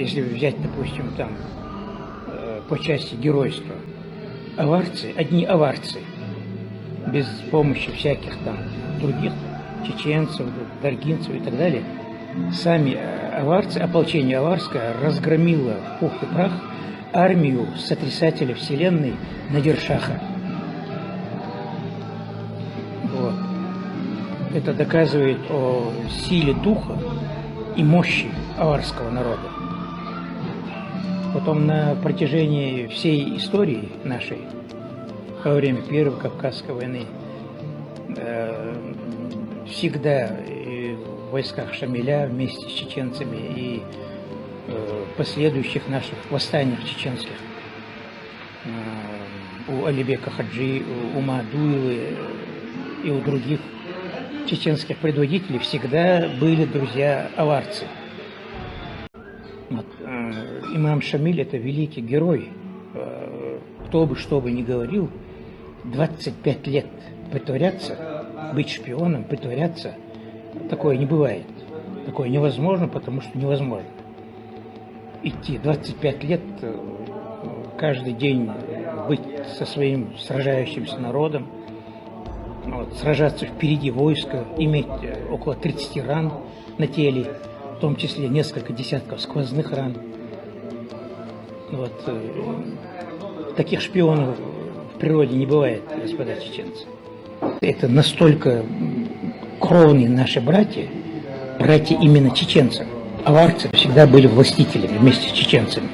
если взять, допустим, там по части геройства, аварцы, одни аварцы, без помощи всяких там других чеченцев, даргинцев и так далее, сами аварцы, ополчение аварское разгромило в пух и прах армию сотрясателя вселенной Надир-Шаха. Вот. Это доказывает о силе духа и мощи аварского народа. Потом на протяжении всей истории нашей, во время Первой Кавказской войны, всегда и в войсках Шамиля вместе с чеченцами и последующих наших восстаниях чеченских, у Алибека Хаджи, у Мадуевы и у других чеченских предводителей всегда были друзья-аварцы. Вот. Имам Шамиль – это великий герой. Кто бы что бы ни говорил, 25 лет притворяться, быть шпионом, притворяться, такое не бывает. Такое невозможно, потому что невозможно. Идти 25 лет, каждый день быть со своим сражающимся народом, вот, сражаться впереди войска, иметь около 30 ран на теле, в том числе несколько десятков сквозных ран. Вот. Таких шпионов в природе не бывает, господа чеченцы. Это настолько кровные наши братья именно чеченцев. Аварцы всегда были властителями вместе с чеченцами.